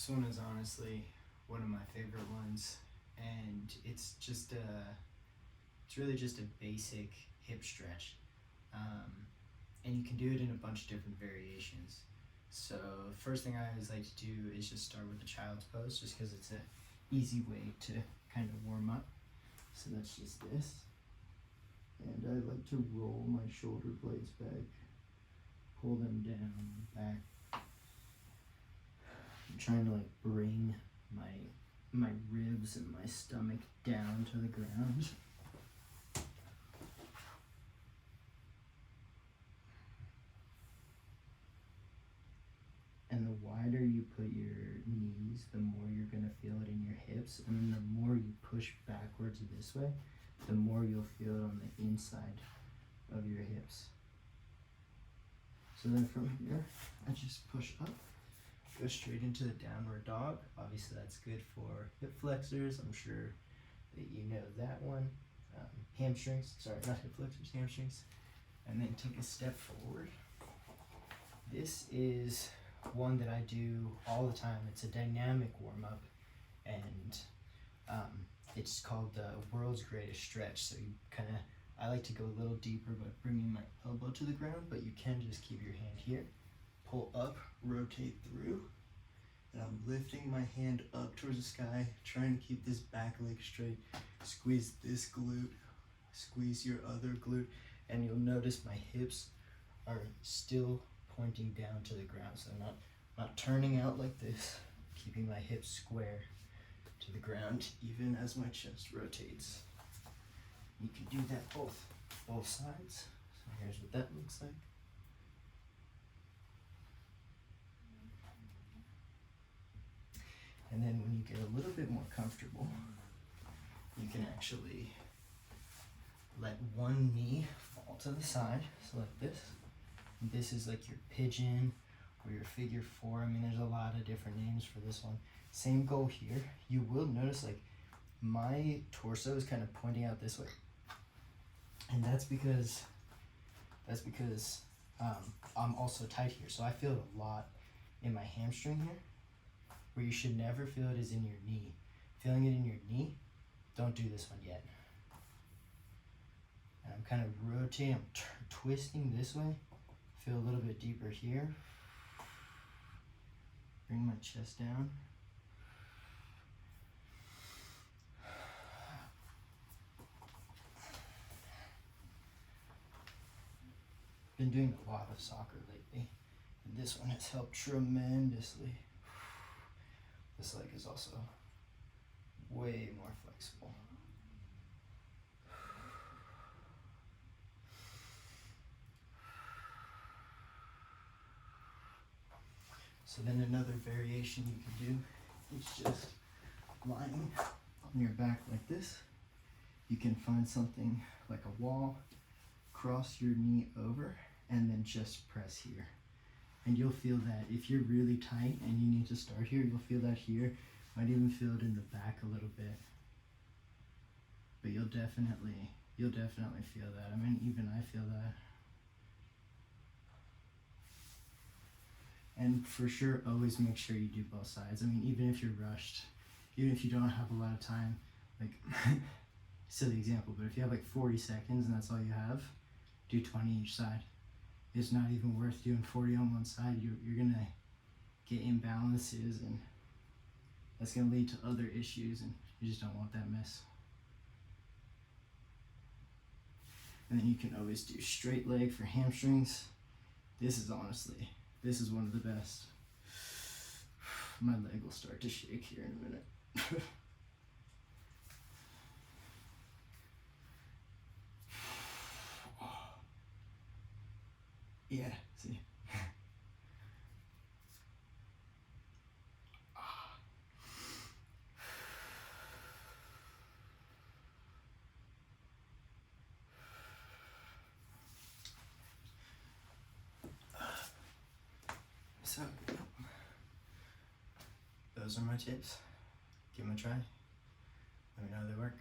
This one is honestly one of my favorite ones, and it's really just a basic hip stretch, um, and you can do it in a bunch of different variations. So first thing I always like to do is just start with the child's pose, just because it's an easy way to kind of warm up. So that's just this, and I like to roll my shoulder blades back, pull them down, back. I'm trying to like bring my ribs and my stomach down to the ground. And the wider you put your knees, the more you're gonna feel it in your hips, and then the more you push backwards this way, the more you'll feel it on the inside of your hips. So then from here, I just push up, go straight into the downward dog. Obviously that's good for hip flexors. I'm sure that you know that one. Hamstrings, sorry, not hip flexors, hamstrings. And then take a step forward. This is one that I do all the time. It's a dynamic warm up, and it's called the world's greatest stretch. So you kind of, I like to go a little deeper by bringing my elbow to the ground, but you can just keep your hand here, pull up, rotate through, and I'm lifting my hand up towards the sky, trying to keep this back leg straight. Squeeze this glute, squeeze your other glute, and you'll notice my hips are still pointing down to the ground. So I'm not turning out like this, keeping my hips square to the ground, even as my chest rotates. You can do that both sides. So here's what that looks like. And then when you get a little bit more comfortable, you can actually let one knee fall to the side, so like this. And this is like your pigeon or your figure four. I mean, there's a lot of different names for this one. Same goal here. You will notice like my torso is kind of pointing out this way. And that's because I'm also tight here. So I feel it a lot in my hamstring here. Where you should never feel it is in your knee. Feeling it in your knee, don't do this one yet. And I'm kind of rotating, I'm twisting this way. Feel a little bit deeper here. Bring my chest down. Been doing a lot of soccer lately, and this one has helped tremendously. This leg is also way more flexible. So then another variation you can do is just lying on your back like this. You can find something like a wall, cross your knee over, and then just press here. And you'll feel that if you're really tight and you need to start here, you'll feel that here. Might even feel it in the back a little bit. But you'll definitely feel that. I mean, even I feel that. And for sure, always make sure you do both sides. I mean, even if you're rushed, even if you don't have a lot of time, like, silly example, but if you have like 40 seconds and that's all you have, do 20 each side. It's not even worth doing 40 on one side. You're gonna get imbalances, and that's gonna lead to other issues, and you just don't want that mess. And then you can always do straight leg for hamstrings. This is one of the best. My leg will start to shake here in a minute. Yeah, see. So, those are my tips. Give them a try. Let me know how they work.